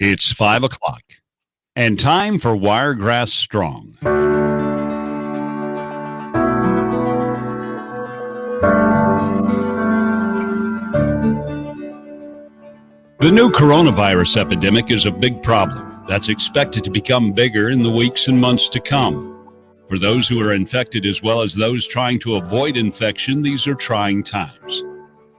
It's 5 o'clock, and time for Wiregrass Strong. The new coronavirus epidemic is a big problem that's expected to become bigger in the weeks and months to come. For those who are infected as well as those trying to avoid infection, these are trying times.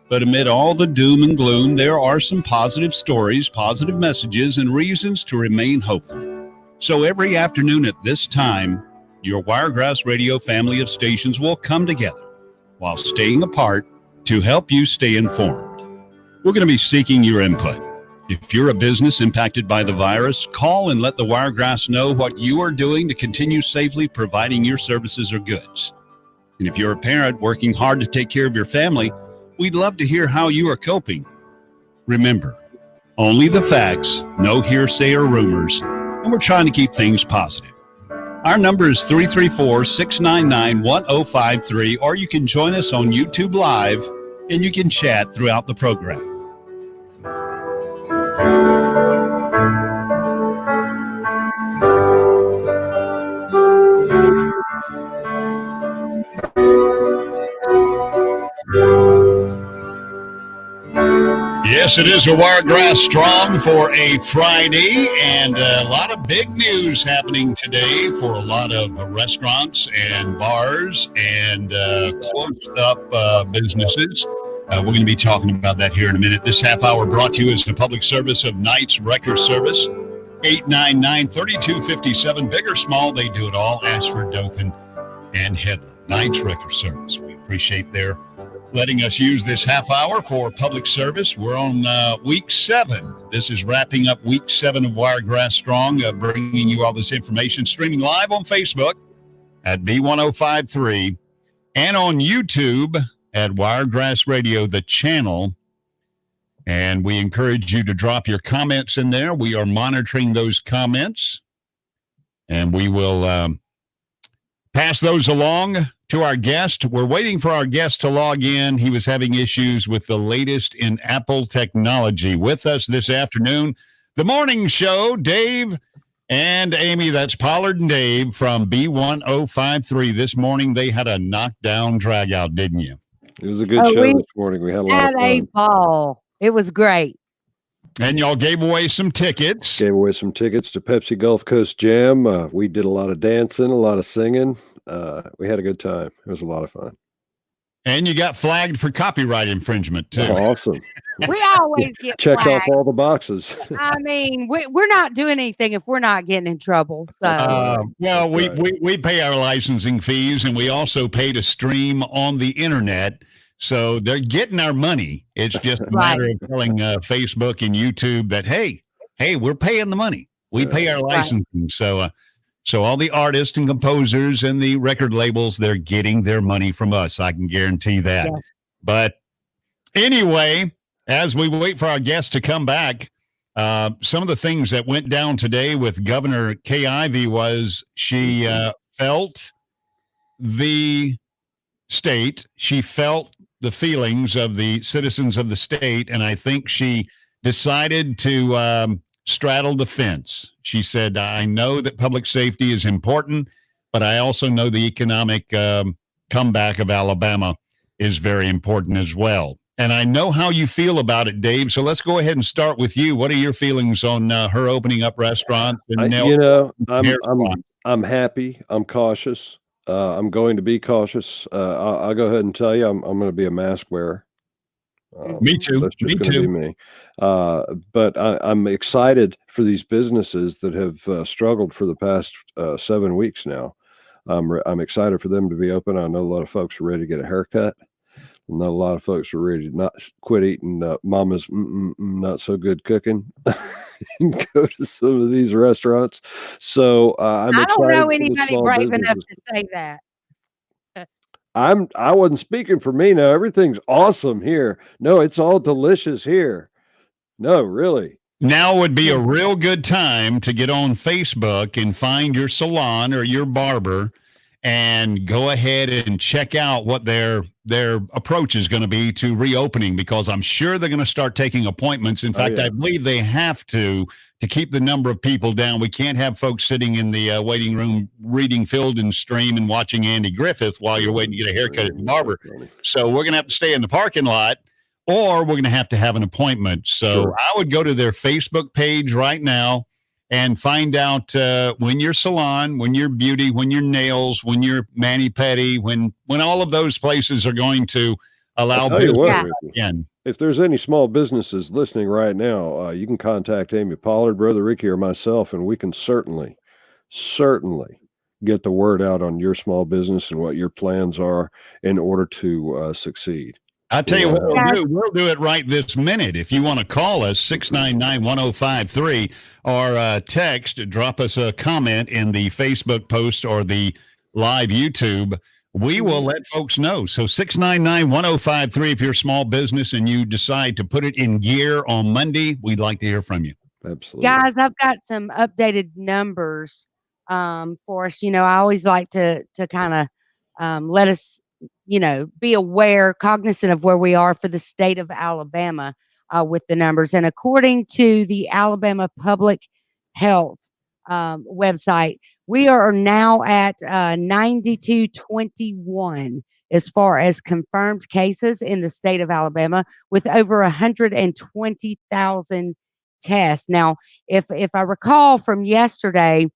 But amid all the doom and gloom, there are some positive stories, positive messages, and reasons to remain hopeful. So every afternoon at this time, your Wiregrass Radio family of stations will come together while staying apart to help you stay informed. We're going to be seeking your input. If you're a business impacted by the virus, call and let the Wiregrass know what you are doing to continue safely providing your services or goods. And if you're a parent working hard to take care of your family, we'd love to hear how you are coping. Remember, only the facts, no hearsay or rumors, and we're trying to keep things positive. Our number is 334-699-1053, or you can join us on YouTube Live, and you can chat throughout the program. Yes, it is a Wiregrass Strong for a Friday, and a lot of big news happening today for a lot of restaurants and bars and closed-up businesses. We're going to be talking about that here in a minute. This half hour brought to you as the public service of Knight's Wrecker Service, 899-3257. Big or small, they do it all. Ask for Dothan and Headland. Knight's Wrecker Service. We appreciate their letting us use this half hour for public service. We're on week 7. This is wrapping up week 7 of Wiregrass Strong, bringing you all this information, streaming live on Facebook at B1053 and on YouTube at Wiregrass Radio, the channel. And we encourage you to drop your comments in there. We are monitoring those comments, and we will pass those along to our guest. We're waiting for our guest to log in. He was having issues with the latest in Apple technology. With us this afternoon, the morning show, Dave and Amy. That's Pollard and Dave from B1053. This morning, they had a knockdown drag out, didn't you? It was a good show this morning. We had a lot of fun. A ball. It was great. And y'all gave away some tickets. Gave away some tickets to Pepsi Gulf Coast Jam. We did a lot of dancing, a lot of singing. We had a good time. It was a lot of fun. And you got flagged for copyright infringement, too. Oh, awesome. We always get checked flagged. off all the boxes. I mean, we're not doing anything if we're not getting in trouble. So, well, we pay our licensing fees, and we also pay to stream on the internet. So they're getting our money. It's just a matter of telling Facebook and YouTube that, hey, we're paying the money. We pay our licensing. Right. So all the artists and composers and the record labels, they're getting their money from us. I can guarantee that. Yeah. But anyway, as we wait for our guest to come back, some of the things that went down today with Governor Kay Ivey was she felt the state. She felt the feelings of the citizens of the state, and I think she decided to straddle the fence. She said, I know that public safety is important, but I also know the economic comeback of Alabama is very important as well. And I know how you feel about it, Dave, so let's go ahead and start with you. What are your feelings on her opening up restaurants? I'm happy. I'm cautious. I'm going to be cautious. I'll go ahead and tell you, I'm going to be a mask wearer. Me too. That's just going to be me. But I'm excited for these businesses that have struggled for the past 7 weeks now. I'm excited for them to be open. I know a lot of folks are ready to get a haircut. I know a lot of folks are ready to not quit eating mama's not so good cooking and go to some of these restaurants. So I'm excited. I don't know anybody brave enough to say that. I wasn't speaking for me. No, everything's awesome here. No, it's all delicious here. No, really. Now would be a real good time to get on Facebook and find your salon or your barber and go ahead and check out what their approach is going to be to reopening, because I'm sure they're going to start taking appointments. In fact, I believe they have to keep the number of people down. We can't have folks sitting in the waiting room reading Field and Stream and watching Andy Griffith while you're waiting to get a haircut at the barber. So we're going to have to stay in the parking lot, or we're going to have an appointment. So I would go to their Facebook page right now and find out when your salon, when your beauty, when your nails, when your mani-pedi, when all of those places are going to allow business again. If there's any small businesses listening right now, you can contact Amy Pollard, Brother Ricky, or myself, and we can certainly get the word out on your small business and what your plans are in order to succeed. I'll tell you what we'll do. We'll do it right this minute. If you want to call us, 699-1053, or text, drop us a comment in the Facebook post or the live YouTube, we will let folks know. So 699-1053, if you're a small business and you decide to put it in gear on Monday, we'd like to hear from you. Absolutely. Guys, I've got some updated numbers for us. I always like to kind of let us be aware, cognizant of where we are for the state of Alabama with the numbers. And according to the Alabama Public Health website, we are now at 9221 as far as confirmed cases in the state of Alabama, with over 120,000 tests. Now, if I recall from yesterday,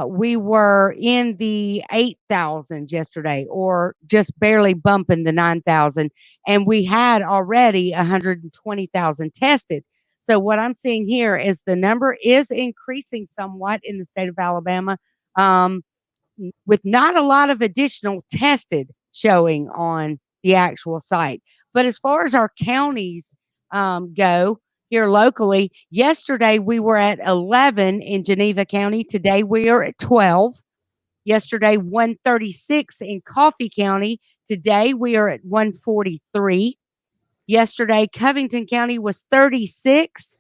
we were in the 8,000 yesterday, or just barely bumping the 9,000, and we had already 120,000 tested. So what I'm seeing here is the number is increasing somewhat in the state of Alabama, with not a lot of additional tested showing on the actual site. But as far as our counties go, here locally, yesterday we were at 11 in Geneva County. Today we are at 12. Yesterday, 136 in Coffee County. Today we are at 143. Yesterday, Covington County was 36.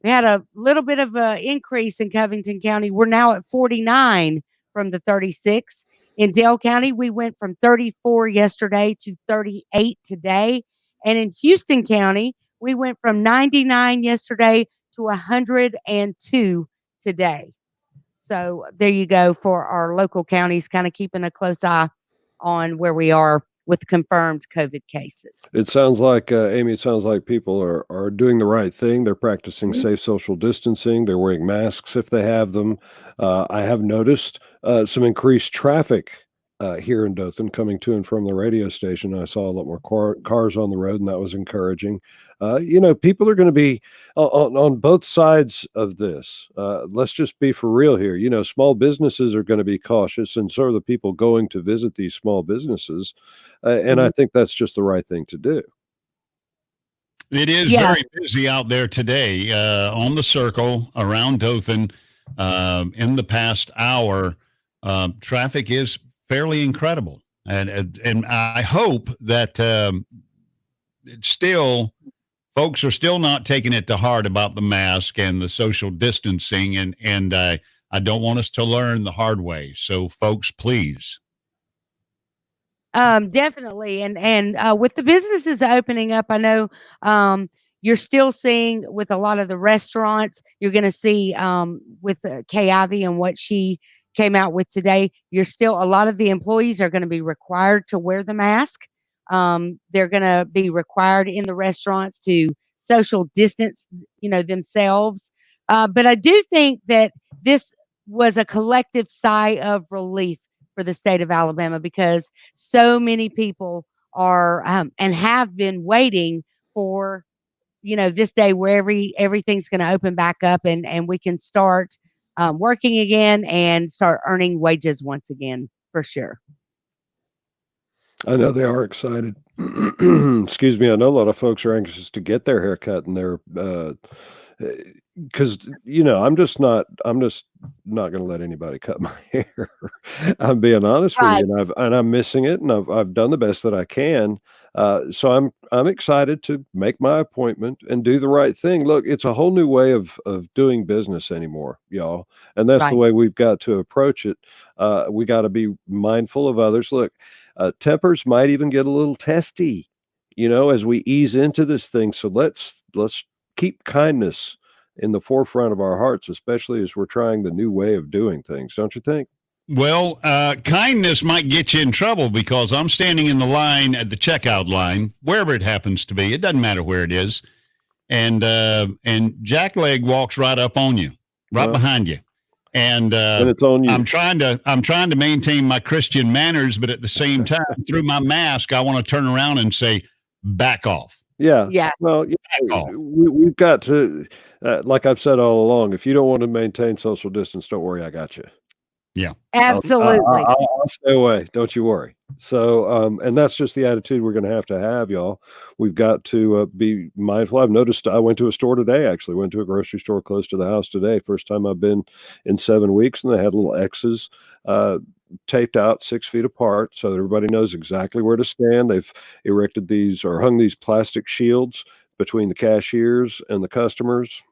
We had a little bit of an increase in Covington County. We're now at 49 from the 36. In Dale County, we went from 34 yesterday to 38 today. And in Houston County, we went from 99 yesterday to 102 today. So there you go for our local counties, kind of keeping a close eye on where we are with confirmed COVID cases. It sounds like, Amy, people are doing the right thing. They're practicing safe social distancing. They're wearing masks if they have them. I have noticed some increased traffic here in Dothan coming to and from the radio station. I saw a lot more cars on the road, and that was encouraging. People are going to be on both sides of this. Let's just be for real here. Small businesses are going to be cautious, and so are the people going to visit these small businesses. And I think that's just the right thing to do. It is very busy out there today on the circle around Dothan. In the past hour, traffic is fairly incredible, and I hope that folks are still not taking it to heart about the mask and the social distancing, and I don't want us to learn the hard way. So, folks, please. Definitely. And with the businesses opening up, I know you're still seeing with a lot of the restaurants, you're going to see with Kay Ivey and what she came out with today, a lot of the employees are going to be required to wear the mask. They're going to be required in the restaurants to social distance, themselves. But I do think that this was a collective sigh of relief for the state of Alabama, because so many people are and have been waiting for this day where everything's going to open back up and we can start working again and start earning wages once again, for sure. I know they are excited. Excuse me. I know a lot of folks are anxious to get their haircut, and they're because I'm just not going to let anybody cut my hair. I'm being honest with Right. you, and I'm missing it, and I've done the best that I can. So I'm excited to make my appointment and do the right thing. Look, it's a whole new way of doing business anymore, y'all, and that's the Right. way we've got to approach it. We got to be mindful of others. Look, tempers might even get a little testy, as we ease into this thing. So let's keep kindness in the forefront of our hearts, especially as we're trying the new way of doing things, don't you think? Well, kindness might get you in trouble because I'm standing in the line at the checkout line, wherever it happens to be. It doesn't matter where it is, and Jackleg walks right up on you, right behind you, and it's on you. I'm trying to maintain my Christian manners, but at the same time, through my mask, I want to turn around and say, "Back off." Yeah. Yeah. Well, Back off. we've got to, like I've said all along, if you don't want to maintain social distance, don't worry, I got you. Yeah. Absolutely. I'll stay away. Don't you worry. So, and that's just the attitude we're going to have, y'all. We've got to be mindful. I've noticed I went to a store today, actually went to a grocery store close to the house today. First time I've been in 7 weeks, and they had little X's taped out 6 feet apart so that everybody knows exactly where to stand. They've erected these or hung these plastic shields between the cashiers and the customers.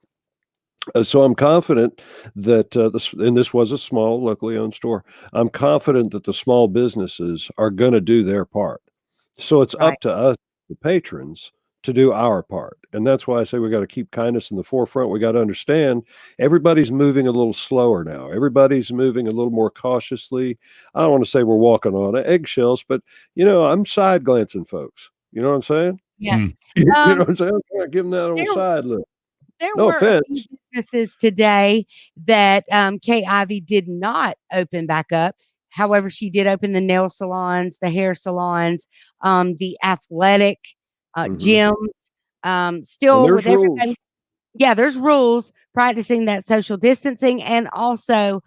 So I'm confident that this was a small locally owned store. I'm confident that the small businesses are going to do their part. So it's Right. up to us, the patrons, to do our part. And that's why I say we got to keep kindness in the forefront. We got to understand everybody's moving a little slower now. Everybody's moving a little more cautiously. I don't want to say we're walking on eggshells, but I'm side glancing folks. You know what I'm saying? Yeah. Mm. You know Um, what I'm saying? I'm kind of giving that old there side look. there No were a few offense. businesses today that Kay Ivy did not open back up. However, she did open the nail salons, the hair salons, the athletic Mhm. gyms. And Still there's with rules. everybody. Yeah, there's rules, practicing that social distancing and also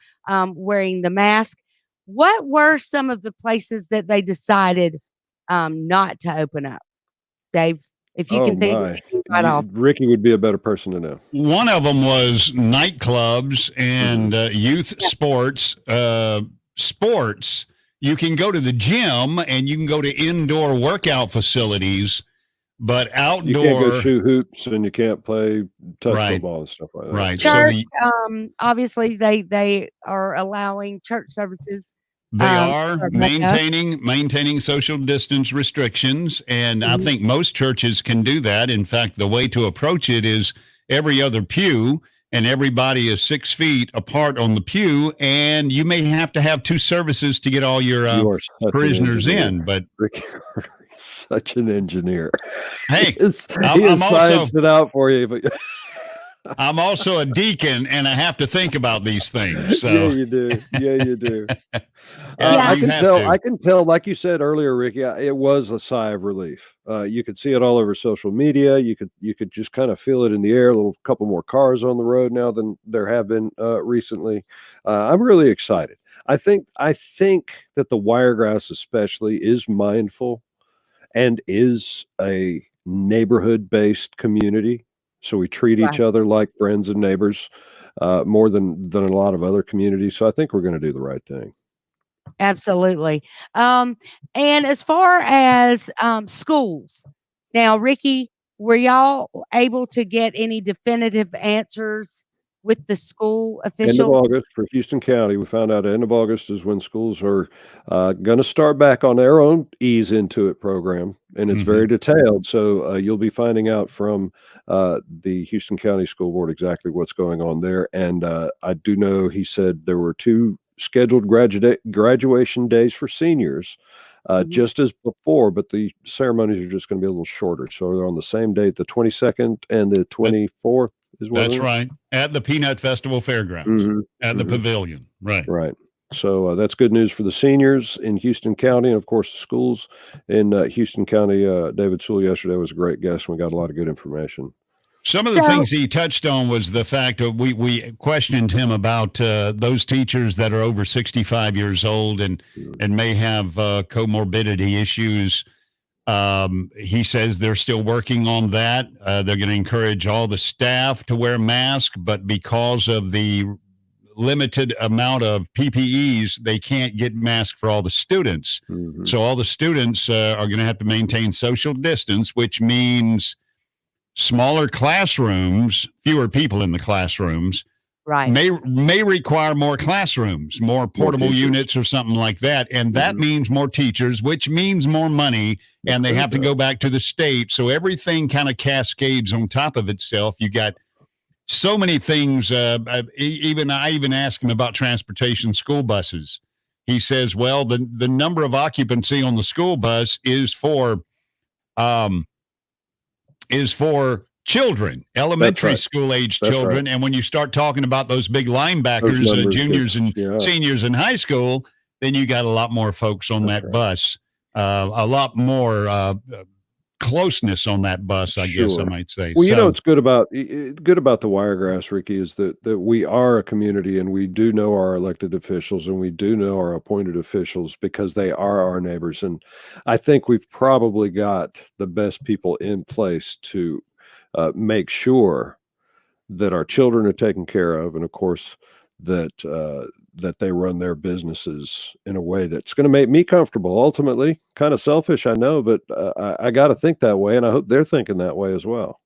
wearing the mask. What were some of the places that they decided not to open up, Dave? If you Oh can think my. right off. Ricky would be a better person to know. One of them was nightclubs and youth Yeah. sports. Sports, you can go to the gym and you can go to indoor workout facilities, but You can't go outdoor, shoot hoops and you can't play touch right, football and stuff like that. right. Yeah. So Church, obviously they are allowing church services they to are start back up. maintaining social distance restrictions, and I Mhm. think most churches can do that. In fact, the way to approach it is every other pew, and everybody is 6 feet apart on the pew, and you may have to have two services to get all your You are such an parishioners engineer. in. But Ricky Carter is such an engineer. hey, He I'm has also scienced it out for you. But I'm also a deacon, and I have to think about these things. yeah, So you do. Yeah, you do. yeah, Yeah. I you can have tell. to. I can tell. Like you said earlier, Ricky, it was a sigh of relief. You could see it all over social media. You could just kind of feel it in the air. A little couple more cars on the road now than there have been recently. I'm really excited. I think that the Wiregrass especially is mindful and is a neighborhood based community. So we treat each Right. other like friends and neighbors more than a lot of other communities. So I think we're going to do the right thing. Absolutely. Um, and as far as schools, now, Ricky, were y'all able to get any definitive answers with the school End of official? August for Houston County. We found out end of August is when schools are going to start back on their own ease into it program, and it's Hmm. very detailed. So you'll be finding out from the Houston County School Board exactly what's going on there. And I do know he said there were two scheduled graduation days for seniors, Mhm. just as before, but the ceremonies are just going to be a little shorter. So they're on the same date, the 22nd and the 24th, is what That's it is. right. At the Peanut Festival Fairgrounds, Mhm, at the mhm. pavilion. Right. Right. So that's good news for the seniors in Houston County, and of course the schools in Houston County. David Sewell yesterday was a great guest, and we got a lot of good information. Some of the So, things he touched on was the fact that we questioned him about those teachers that are over 65 years old and Mm. may have comorbidity issues. He says they're still working on that. They're going to encourage all the staff to wear masks, but because of the limited amount of PPEs, they can't get masks for all the students. Mhm. So all the students are going to have to maintain social distance, which means smaller classrooms, fewer people in the classrooms, Right. may require more classrooms, more portable teachers. units or something like that. And that means more teachers, which means more money, and they have to go back to the state. So everything kind of cascades on top of itself. You got so many things. I even asked him about transportation, school buses. He says, well, the number of occupancy on the school bus is for children, elementary school age children. Right. And when you start talking about those big linebackers, juniors and seniors in high school, then you got a lot more folks on that bus, a lot more closeness on that bus, I guess I might say. Well, you know, it's good about the Wiregrass, Ricky, is that we are a community, and we do know our elected officials, and we do know our appointed officials, because they are our neighbors. And I think we've probably got the best people in place to make sure that our children are taken care of, and of course that they run their businesses in a way that's going to make me comfortable. Ultimately, kind of selfish, I know, but I got to think that way, and I hope they're thinking that way as well.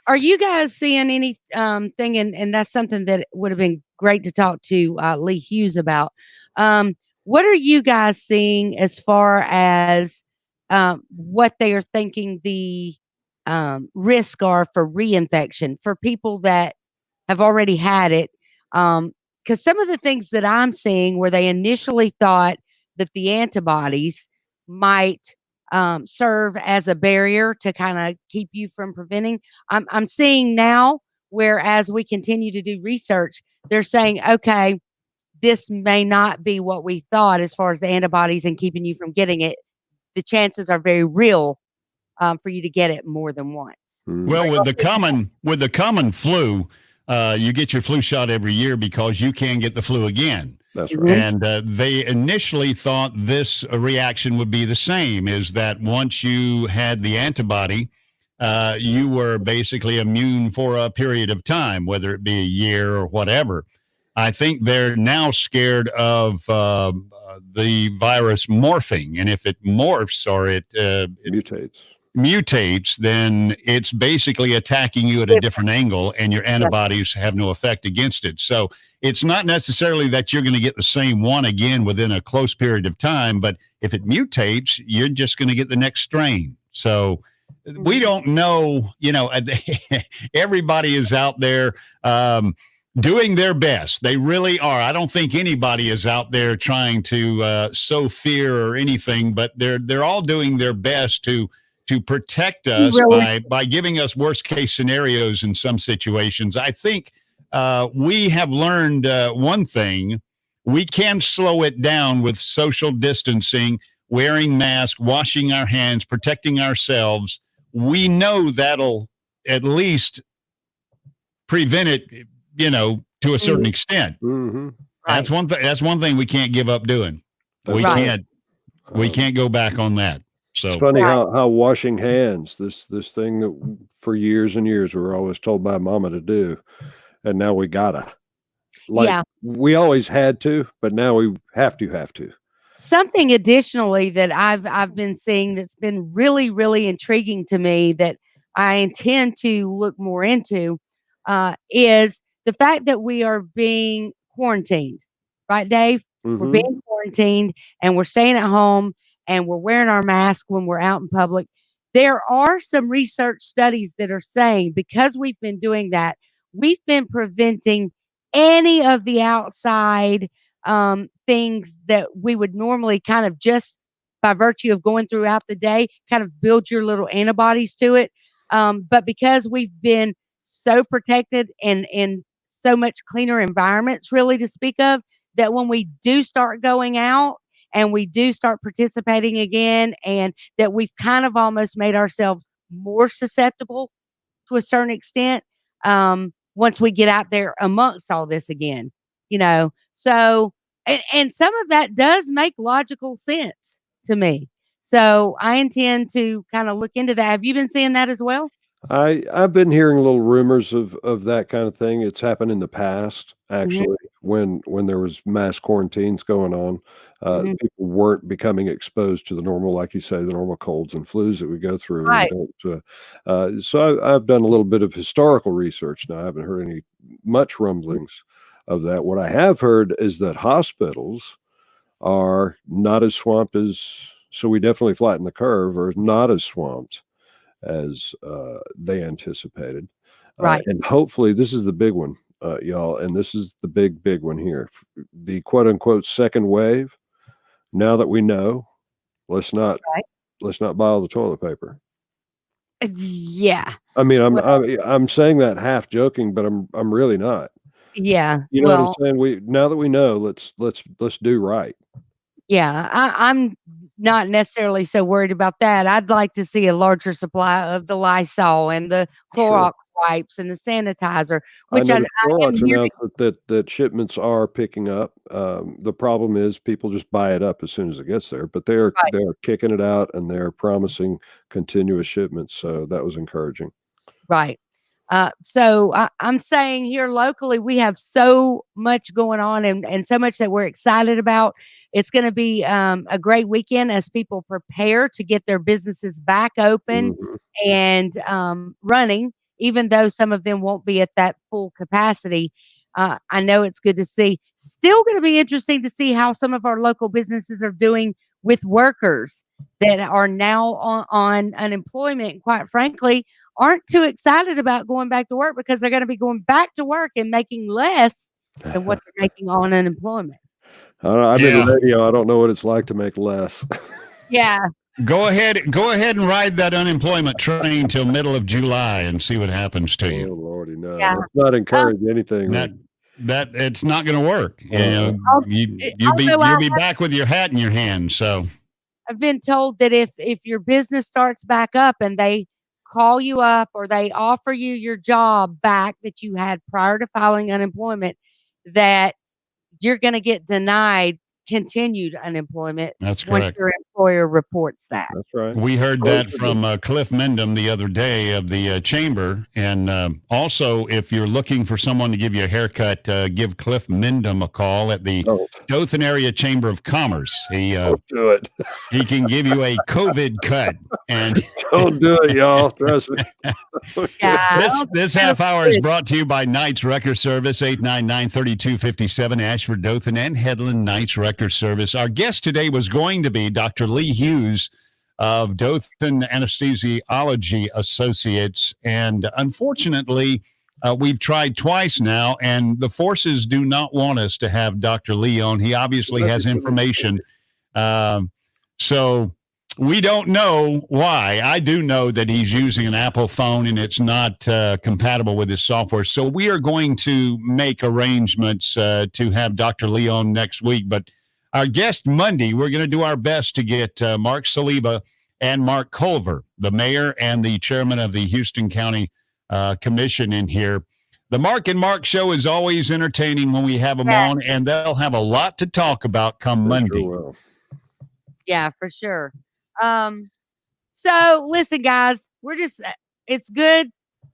Are you guys seeing any thing, and that's something that would have been great to talk to Lee Hughes about. What are you guys seeing as far as what they are thinking the risk are for reinfection for people that have already had it? Because some of the things that I'm seeing where they initially thought that the antibodies might serve as a barrier to kind of keep you from preventing. I'm seeing now, whereas we continue to do research, they're saying, okay, this may not be what we thought as far as the antibodies and keeping you from getting it. The chances are very real for you to get it more than once. Well, with the common flu, you get your flu shot every year because you can get the flu again. That's right. And they initially thought this reaction would be the same, is that once you had the antibody, you were basically immune for a period of time, whether it be a year or whatever. I think they're now scared of the virus morphing. And if it morphs or it mutates, then it's basically attacking you at a different angle, and your antibodies have no effect against it. So it's not necessarily that you're going to get the same one again within a close period of time, but if it mutates, you're just going to get the next strain. So we don't know, everybody is out there doing their best. They really are. I don't think anybody is out there trying to sow fear or anything, but they're all doing their best to protect us by giving us worst case scenarios in some situations. I think we have learned one thing: we can slow it down with social distancing, wearing masks, washing our hands, protecting ourselves. We know that'll at least prevent it, to a certain extent. Mm-hmm. That's one thing. That's one thing we can't give up doing. We can't go back on that. So it's funny how washing hands, this thing that for years and years we were always told by mama to do, and now we gotta. We always had to, but now we have to. Something additionally that I've been seeing that's been really, really intriguing to me that I intend to look more into is the fact that we are being quarantined, right, Dave? We're being quarantined and we're staying at home and we're wearing our mask when we're out in public. There are some research studies that are saying because we've been doing that, we've been preventing any of the outside things that we would normally kind of just by virtue of going throughout the day, kind of build your little antibodies to it. But because we've been so protected and in so much cleaner environments, really to speak of, that when we do start going out and we do start participating again, and that we've kind of almost made ourselves more susceptible to a certain extent once we get out there amongst all this again, So, and some of that does make logical sense to me. So I intend to kind of look into that. Have you been seeing that as well? I've been hearing little rumors of that kind of thing. It's happened in the past, Hmm. actually, when there was mass quarantines going on. Hmm. People weren't becoming exposed to the normal, like you say, the normal colds and flus that we go through, and Right. don't. So I've done a little bit of historical research now. I haven't heard any much rumblings of that. What I have heard is that hospitals are not as swamped as. So we definitely flattened the curve, or not as swamped as they anticipated. Right. And hopefully, this is the big one, y'all. And this is the big one here. The quote unquote second wave. Now that we know, let's not Right. let's not buy all the toilet paper. Yeah. I mean, Well, I'm saying that half joking, but I'm really not. yeah. You know what I'm Well, saying? We now that we know, let's do right. yeah. I'm not necessarily so worried about that. I'd like to see a larger supply of the Lysol and the Sure. Clorox wipes and the sanitizer, I which know I that am Clorox hearing. announced that shipments are picking up. The problem is people just buy it up as soon as it gets there, but Right. they're kicking it out and they're promising continuous shipments. So that was encouraging. Right. So I'm saying here locally, we have so much going on and so much that we're excited about. It's going to be a great weekend as people prepare to get their businesses back open Mhm. and running, even though some of them won't be at that full capacity. I know it's good to see. Still going to be interesting to see how some of our local businesses are doing with workers that are now on unemployment. Quite frankly, aren't too excited about going back to work because they're gonna be going back to work and making less than what they're making on unemployment. I don't know, I'm in Yeah. radio. I don't know what it's like to make less. Yeah, Go ahead and ride that unemployment train till middle of July and see what happens to Oh you. Lordy, no. yeah. Let's not Um, encourage anything, Rick. That it's not going to work. You Uh-uh. know, al although you'll be back with your hat in your hand. So I've been told that if your business starts back up and they call you up or they offer you your job back that you had prior to filing unemployment, that you're gonna get denied continued unemployment that's once correct. your employer reports that. That's right. We heard Most that of them. from Cliff Mendham the other day of the chamber. And also, if you're looking for someone to give you a haircut, give Cliff Mendham a call at the Don't. Dothan Area Chamber of Commerce. Don't do it. He can give you a COVID cut. And Don't do it, y'all. Trust me. Yeah, this half hour is brought to you by Knights Wrecker Service, 899-3257, Ashford, Dothan, and Headland Knights Wrecker Service. Our guest today was going to be Dr. Lee Hughes of Dothan Anesthesiology Associates. And unfortunately, we've tried twice now, and the forces do not want us to have Dr. Lee on. He obviously has information. So we don't know why. I do know that he's using an Apple phone and it's not compatible with his software. So we are going to make arrangements to have Dr. Lee on next week. But our guest Monday, we're going to do our best to get Mark Saliba and Mark Culver, the mayor and the chairman of the Houston County Commission, in here. The Mark and Mark show is always entertaining when we have them yeah, on, and they'll have a lot to talk about come They Monday. sure will. yeah, for sure. So listen, guys, we're just it's good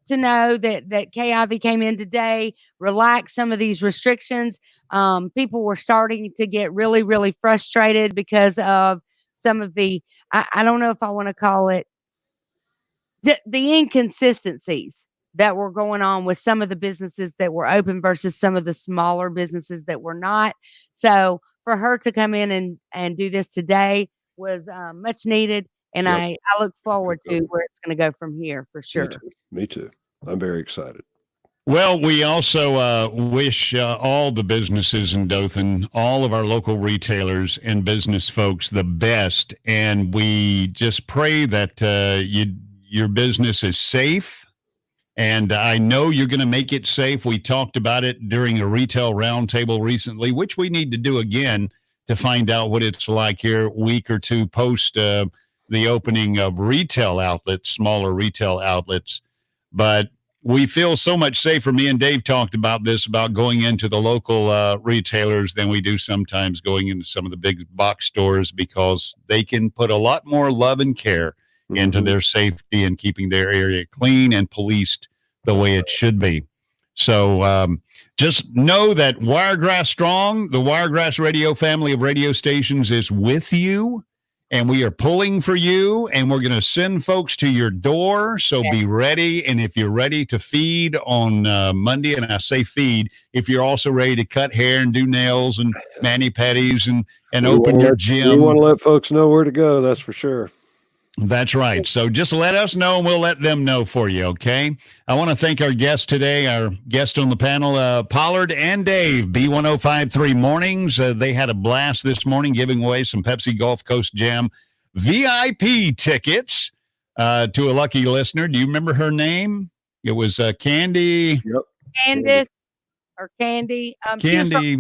to know that KIV came in today, relaxed some of these restrictions. People were starting to get really, really frustrated because of some of the I don't know if I want to call it the inconsistencies that were going on with some of the businesses that were open versus some of the smaller businesses that were not. So for her to come in and do this today was much needed, and Yep. I look forward Yep. to where it's going to go from here for Me sure. too. Me too. I'm very excited. Well, we also wish all the businesses in Dothan, all of our local retailers and business folks the best. And we just pray that your business is safe. And I know you're going to make it safe. We talked about it during a retail roundtable recently, which we need to do again to find out what it's like here a week or two post the opening of retail outlets, smaller retail outlets. But we feel so much safer. Me and Dave talked about this, about going into the local retailers than we do sometimes going into some of the big box stores, because they can put a lot more love and care into their safety and keeping their area clean and policed the way it should be. So just know that Wiregrass Strong, the Wiregrass Radio family of radio stations, is with you. And we are pulling for you, and we're going to send folks to your door. So be ready. And if you're ready to feed on Monday, and I say feed, if you're also ready to cut hair and do nails and mani-pedis and open your gym. We want to let folks know where to go. That's for sure. That's right. So just let us know, and we'll let them know for you, okay? I want to thank our guests today, our guest on the panel, Pollard and Dave, B1053 Mornings. They had a blast this morning giving away some Pepsi Gulf Coast Jam VIP tickets to a lucky listener. Do you remember her name? It was Candy. Yep. Candace or Candy. Candy.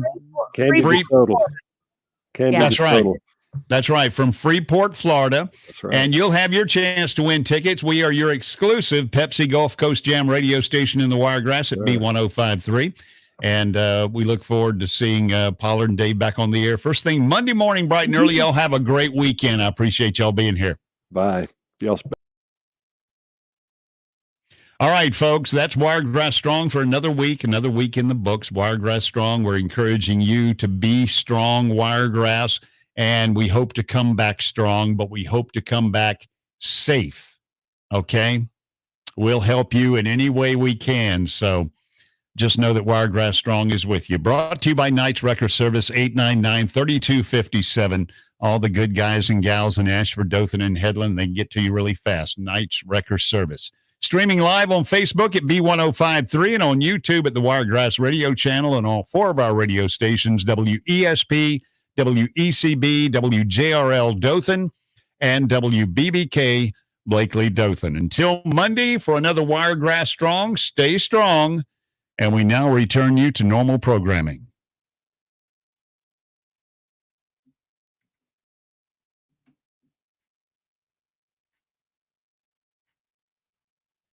Candy Total. Candy That's right. Total. That's right, from Freeport, Florida. That's right. And you'll have your chance to win tickets. We are your exclusive Pepsi Gulf Coast Jam radio station in the Wiregrass at B1053. And we look forward to seeing Pollard and Dave back on the air first thing Monday morning, bright and early. Y'all have a great weekend. I appreciate y'all being here. Bye. Y'all. All right, folks, that's Wiregrass Strong for another week in the books. Wiregrass Strong, we're encouraging you to be strong, Wiregrass. And we hope to come back strong, but we hope to come back safe, okay? We'll help you in any way we can. So just know that Wiregrass Strong is with you. Brought to you by Knight's Wrecker Service, 899-3257. All the good guys and gals in Ashford, Dothan, and Headland, they can get to you really fast. Knight's Wrecker Service. Streaming live on Facebook at B1053 and on YouTube at the Wiregrass Radio Channel and all 4 of our radio stations, WESP, WECB, WJRL Dothan, and WBBK Blakely Dothan. Until Monday for another Wiregrass Strong, stay strong, and we now return you to normal programming.